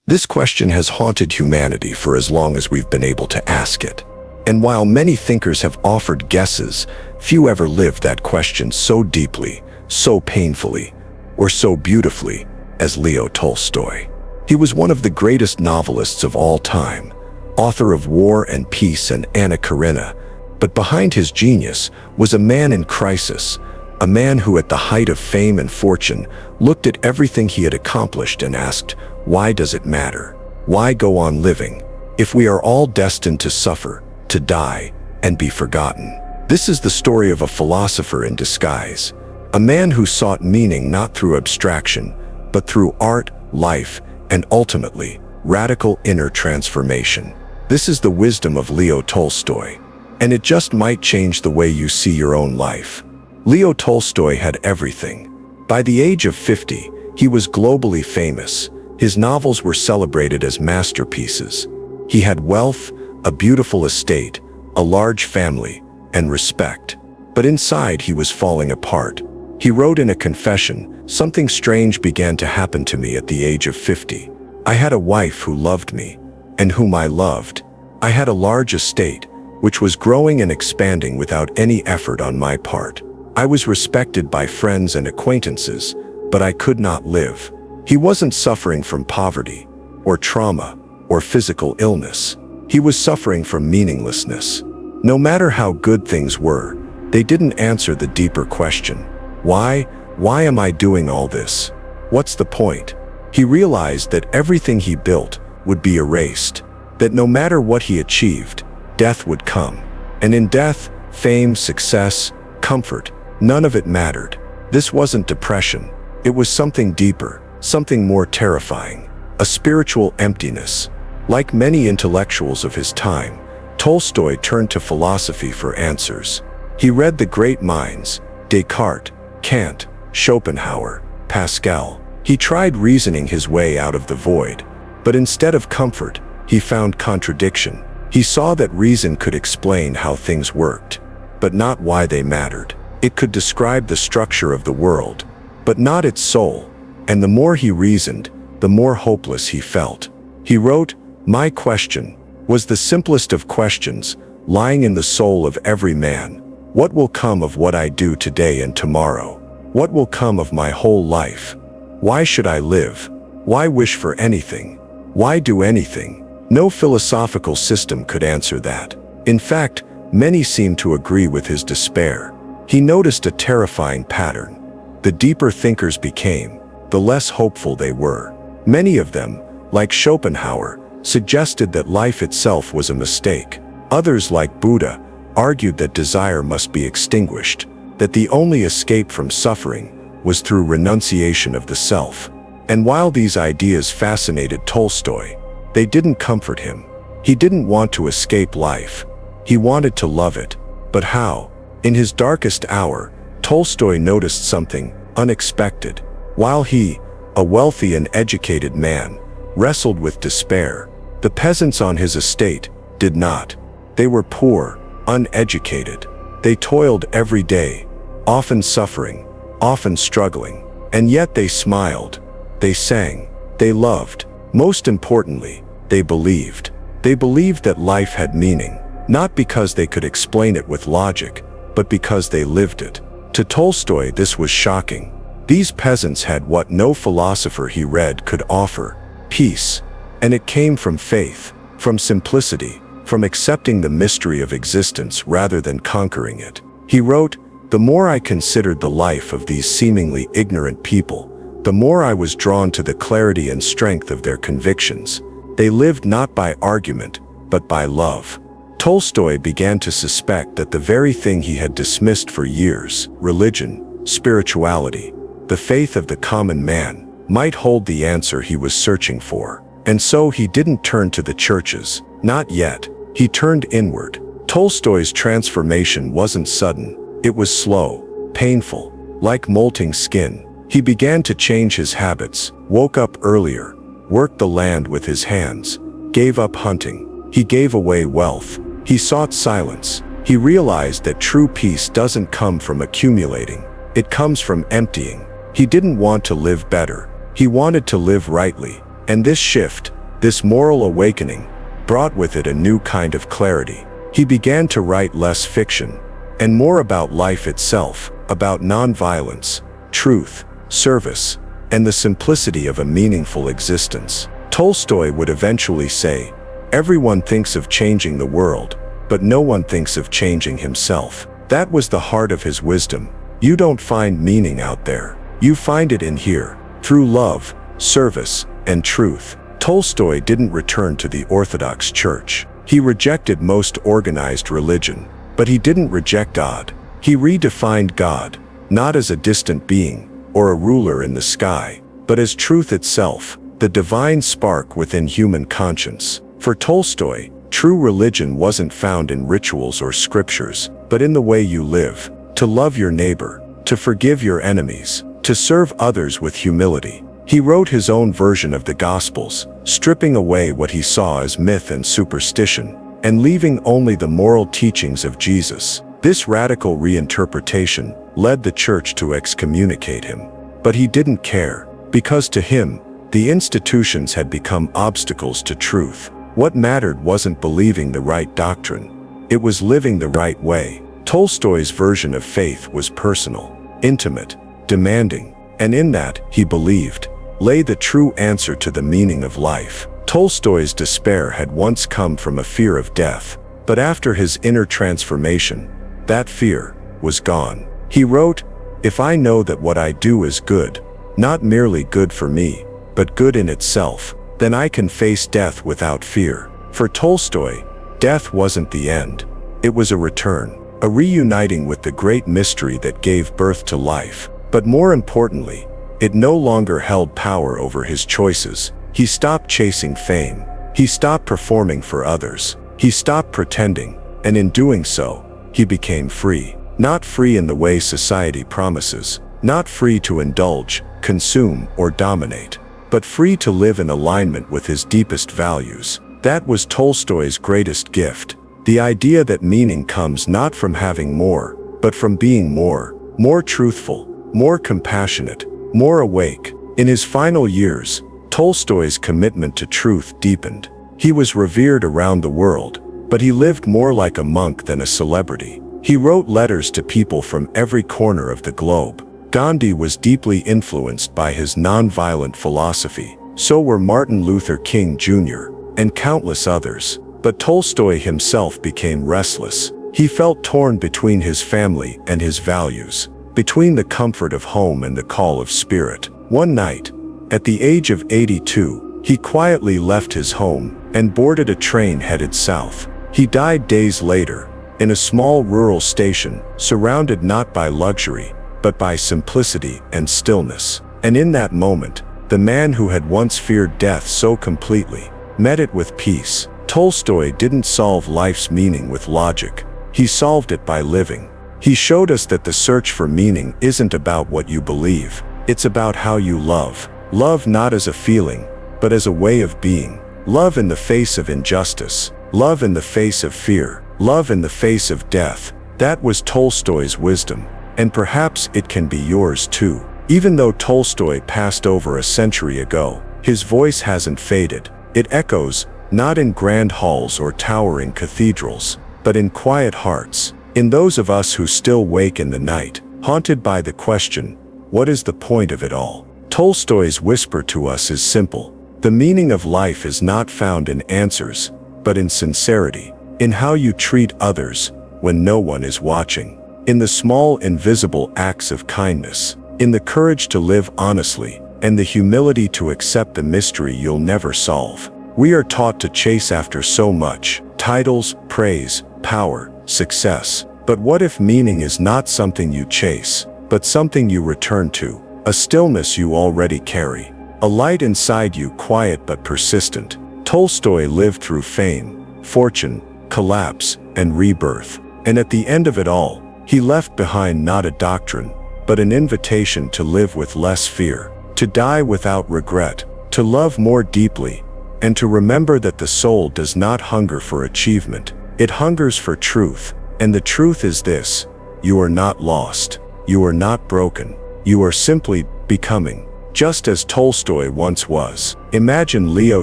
This question has haunted humanity for as long as we've been able to ask it. And while many thinkers have offered guesses, few ever lived that question so deeply, so painfully, or so beautifully as Leo Tolstoy. He was one of the greatest novelists of all time, author of War and Peace and Anna Karenina, but behind his genius was a man in crisis, a man who at the height of fame and fortune looked at everything he had accomplished and asked, why does it matter? Why go on living if we are all destined to suffer, to die, and be forgotten? This is the story of a philosopher in disguise, a man who sought meaning not through abstraction, but through art, life, and ultimately, radical inner transformation. This is the wisdom of Leo Tolstoy, and it just might change the way you see your own life. Leo Tolstoy had everything. By the age of 50, he was globally famous. His novels were celebrated as masterpieces. He had wealth, a beautiful estate, a large family, and respect. But inside he was falling apart. He wrote in a confession, "Something strange began to happen to me at the age of 50. I had a wife who loved me, and whom I loved. I had a large estate, which was growing and expanding without any effort on my part. I was respected by friends and acquaintances, but I could not live." He wasn't suffering from poverty, or trauma, or physical illness. He was suffering from meaninglessness. No matter how good things were, they didn't answer the deeper question. Why am I doing all this? What's the point? He realized that everything he built would be erased, that no matter what he achieved, death would come. And in death, fame, success, comfort, none of it mattered. This wasn't depression. It was something deeper, something more terrifying, a spiritual emptiness. Like many intellectuals of his time, Tolstoy turned to philosophy for answers. He read the great minds, Descartes, Kant, Schopenhauer, Pascal. He tried reasoning his way out of the void, but instead of comfort, he found contradiction. He saw that reason could explain how things worked, but not why they mattered. It could describe the structure of the world, but not its soul. And the more he reasoned, the more hopeless he felt. He wrote, "My question was the simplest of questions, lying in the soul of every man. What will come of what I do today and tomorrow? What will come of my whole life? Why should I live? Why wish for anything? Why do anything?" No philosophical system could answer that. In fact, many seemed to agree with his despair. He noticed a terrifying pattern. The deeper thinkers became, the less hopeful they were. Many of them, like Schopenhauer, suggested that life itself was a mistake. Others, like Buddha, argued that desire must be extinguished, that the only escape from suffering was through renunciation of the self. And while these ideas fascinated Tolstoy, they didn't comfort him. He didn't want to escape life. He wanted to love it. But how? In his darkest hour, Tolstoy noticed something unexpected. While he, a wealthy and educated man, wrestled with despair, the peasants on his estate did not. They were poor, uneducated. They toiled every day, often suffering, often struggling, and yet they smiled. They sang. They loved. Most importantly, they believed. They believed that life had meaning, not because they could explain it with logic, but because they lived it. To Tolstoy, this was shocking. These peasants had what no philosopher he read could offer: peace. And it came from faith, from simplicity, from accepting the mystery of existence rather than conquering it. He wrote, "The more I considered the life of these seemingly ignorant people, the more I was drawn to the clarity and strength of their convictions. They lived not by argument, but by love." Tolstoy began to suspect that the very thing he had dismissed for years, religion, spirituality, the faith of the common man, might hold the answer he was searching for. And so he didn't turn to the churches, not yet. He turned inward. Tolstoy's transformation wasn't sudden. It was slow, painful, like molting skin. He began to change his habits, woke up earlier, worked the land with his hands, gave up hunting. He gave away wealth. He sought silence. He realized that true peace doesn't come from accumulating. It comes from emptying. He didn't want to live better. He wanted to live rightly. And this shift, This moral awakening brought with it a new kind of clarity. He began to write less fiction and more about life itself, about nonviolence, truth, service, and the simplicity of a meaningful existence. Tolstoy would eventually say, "Everyone thinks of changing the world, but no one thinks of changing himself." That was the heart of his wisdom. You don't find meaning out there. You find it in here, through love, service, and truth. Tolstoy didn't return to the Orthodox Church. He rejected most organized religion, but he didn't reject God. He redefined God, not as a distant being or a ruler in the sky, but as truth itself, the divine spark within human conscience. For Tolstoy, true religion wasn't found in rituals or scriptures, but in the way you live, to love your neighbor, to forgive your enemies, to serve others with humility. He wrote his own version of the Gospels, stripping away what he saw as myth and superstition, and leaving only the moral teachings of Jesus. This radical reinterpretation led the church to excommunicate him. But he didn't care, because to him, the institutions had become obstacles to truth. What mattered wasn't believing the right doctrine, it was living the right way. Tolstoy's version of faith was personal, intimate, demanding, and in that, he believed, lay the true answer to the meaning of life. Tolstoy's despair had once come from a fear of death, but after his inner transformation, that fear was gone. He wrote, "If I know that what I do is good, not merely good for me, but good in itself, then I can face death without fear." For Tolstoy, death wasn't the end. It was a return, a reuniting with the great mystery that gave birth to life. But more importantly, it no longer held power over his choices. He stopped chasing fame. He stopped performing for others. He stopped pretending, and in doing so, he became free. Not free in the way society promises, not free to indulge, consume, or dominate, but free to live in alignment with his deepest values. That was Tolstoy's greatest gift, the idea that meaning comes not from having more, but from being more truthful, more compassionate, more awake. In his final years, Tolstoy's commitment to truth deepened. He was revered around the world, but he lived more like a monk than a celebrity. He wrote letters to people from every corner of the globe. Gandhi was deeply influenced by his nonviolent philosophy. So were Martin Luther King Jr. and countless others. But Tolstoy himself became restless. He felt torn between his family and his values, between the comfort of home and the call of spirit. One night, at the age of 82, he quietly left his home and boarded a train headed south. He died days later, in a small rural station, surrounded not by luxury, but by simplicity and stillness. And in that moment, the man who had once feared death so completely, met it with peace. Tolstoy didn't solve life's meaning with logic. He solved it by living. He showed us that the search for meaning isn't about what you believe. It's about how you love. Love not as a feeling, but as a way of being. Love in the face of injustice. Love in the face of fear. Love in the face of death. That was Tolstoy's wisdom, and perhaps it can be yours too. Even though Tolstoy passed over a century ago, his voice hasn't faded. It echoes, not in grand halls or towering cathedrals, but in quiet hearts, in those of us who still wake in the night, haunted by the question, what is the point of it all? Tolstoy's whisper to us is simple. The meaning of life is not found in answers, but in sincerity, in how you treat others when no one is watching, in the small invisible acts of kindness, in the courage to live honestly, and the humility to accept the mystery you'll never solve. We are taught to chase after so much: titles, praise, power, success. But what if meaning is not something you chase, but something you return to? A stillness you already carry, a light inside you, quiet but persistent. Tolstoy lived through fame, fortune, collapse, and rebirth. And at the end of it all, he left behind not a doctrine, but an invitation to live with less fear, to die without regret, to love more deeply, and to remember that the soul does not hunger for achievement, it hungers for truth. And the truth is this: you are not lost, you are not broken, you are simply becoming. just as Tolstoy once was. Imagine Leo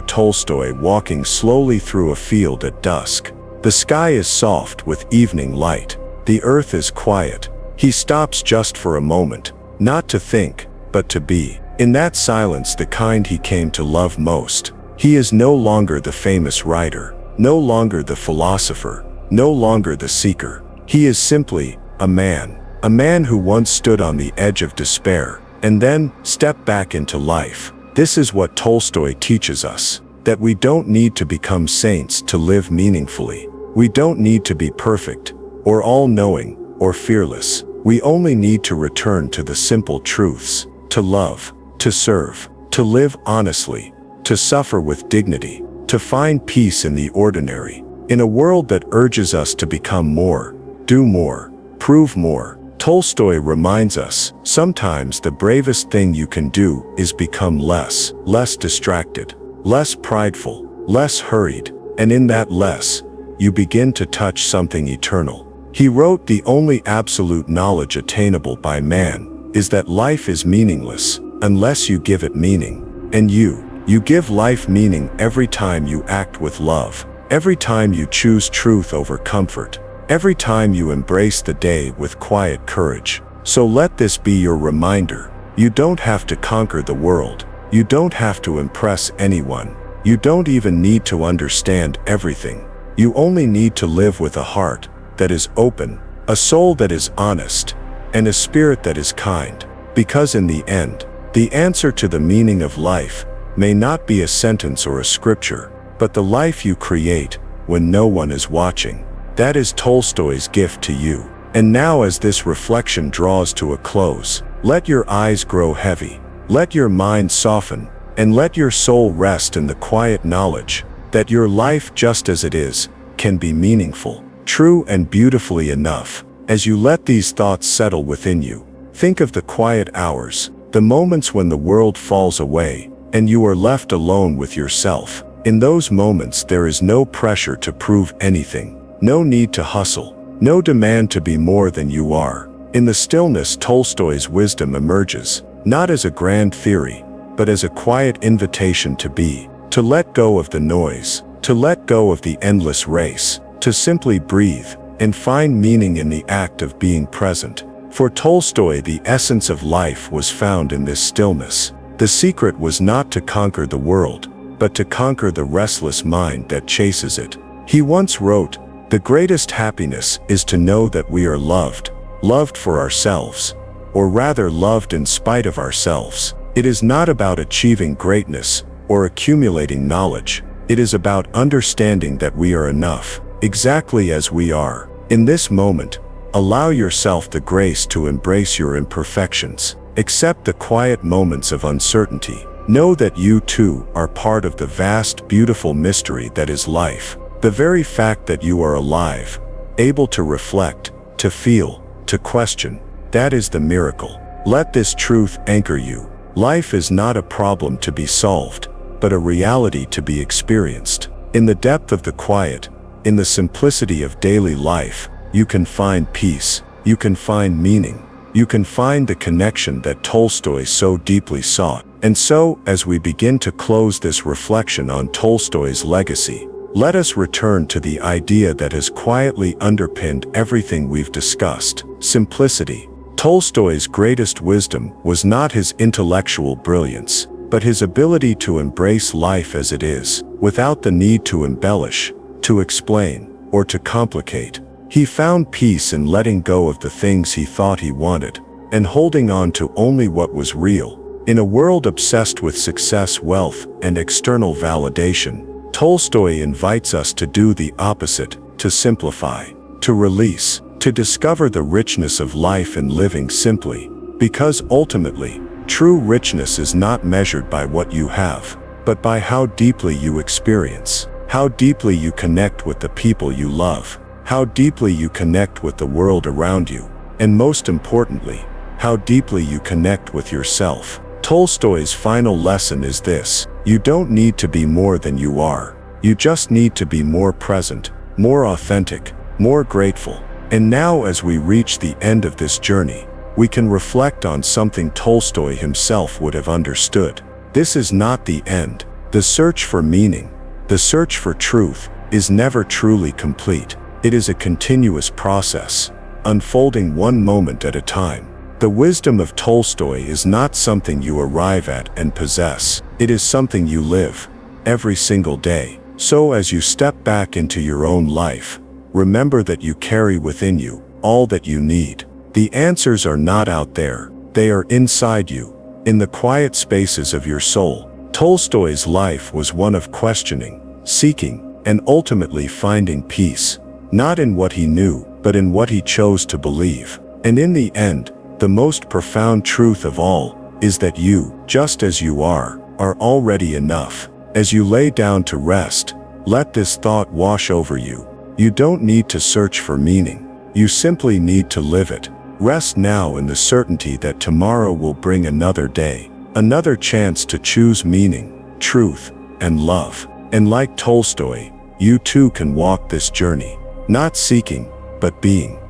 Tolstoy walking slowly through a field at dusk. The sky is soft with evening light. The earth is quiet. He stops just for a moment, not to think, but to be. In that silence, the kind he came to love most. He is no longer the famous writer, no longer the philosopher, no longer the seeker. He is simply a man who once stood on the edge of despair and then stepped back into life. This is what Tolstoy teaches us, that we don't need to become saints to live meaningfully. We don't need to be perfect, or all-knowing, or fearless. We only need to return to the simple truths, to love, to serve, to live honestly, to suffer with dignity, to find peace in the ordinary. In a world that urges us to become more, do more, prove more, Tolstoy reminds us, sometimes the bravest thing you can do is become less distracted, less prideful, less hurried, and in that less, you begin to touch something eternal. He wrote, "The only absolute knowledge attainable by man is that life is meaningless unless you give it meaning. And you give life meaning every time you act with love, every time you choose truth over comfort, every time you embrace the day with quiet courage." So let this be your reminder. You don't have to conquer the world. You don't have to impress anyone. You don't even need to understand everything. You only need to live with a heart that is open, a soul that is honest, and a spirit that is kind. Because in the end, the answer to the meaning of life may not be a sentence or a scripture, but the life you create when no one is watching. That is Tolstoy's gift to you. And now, as this reflection draws to a close, let your eyes grow heavy, let your mind soften, and let your soul rest in the quiet knowledge that your life, just as it is, can be meaningful, true, and beautifully enough. As you let these thoughts settle within you, think of the quiet hours, the moments when the world falls away, and you are left alone with yourself. In those moments, there is no pressure to prove anything, no need to hustle, no demand to be more than you are. In the stillness, Tolstoy's wisdom emerges, not as a grand theory, but as a quiet invitation to be, to let go of the noise, to let go of the endless race, to simply breathe and find meaning in the act of being present. For Tolstoy, the essence of life was found in this stillness. The secret was not to conquer the world, but to conquer the restless mind that chases it. He once wrote, "The greatest happiness is to know that we are loved for ourselves, or rather loved in spite of ourselves." It is not about achieving greatness or accumulating knowledge. It is about understanding that we are enough, exactly as we are. In this moment, allow yourself the grace to embrace your imperfections. Accept the quiet moments of uncertainty. Know that you too are part of the vast, beautiful mystery that is life. The very fact that you are alive, able to reflect, to feel, to question, that is the miracle. Let this truth anchor you. Life is not a problem to be solved, but a reality to be experienced. In the depth of the quiet, in the simplicity of daily life, you can find peace, you can find meaning, you can find the connection that Tolstoy so deeply sought. And so, as we begin to close this reflection on Tolstoy's legacy, let us return to the idea that has quietly underpinned everything we've discussed: simplicity. Tolstoy's greatest wisdom was not his intellectual brilliance, but his ability to embrace life as it is, without the need to embellish, to explain, or to complicate. He found peace in letting go of the things he thought he wanted, and holding on to only what was real. In a world obsessed with success, wealth, and external validation, Tolstoy invites us to do the opposite, to simplify, to release, to discover the richness of life in living simply. Because ultimately, true richness is not measured by what you have, but by how deeply you experience, how deeply you connect with the people you love, how deeply you connect with the world around you, and most importantly, how deeply you connect with yourself. Tolstoy's final lesson is this: you don't need to be more than you are. You just need to be more present, more authentic, more grateful. And now, as we reach the end of this journey, we can reflect on something Tolstoy himself would have understood. This is not the end. The search for meaning, the search for truth, is never truly complete. It is a continuous process, unfolding one moment at a time. The wisdom of Tolstoy is not something you arrive at and possess. It is something you live, every single day. So as you step back into your own life, remember that you carry within you all that you need. The answers are not out there. They are inside you, in the quiet spaces of your soul. Tolstoy's life was one of questioning, seeking, and ultimately finding peace, not in what he knew, but in what he chose to believe. And in the end, the most profound truth of all is that you, just as you are already enough. As you lay down to rest, let this thought wash over you. You don't need to search for meaning. You simply need to live it. Rest now in the certainty that tomorrow will bring another day, another chance to choose meaning, truth, and love. And like Tolstoy, you too can walk this journey, not seeking, but being.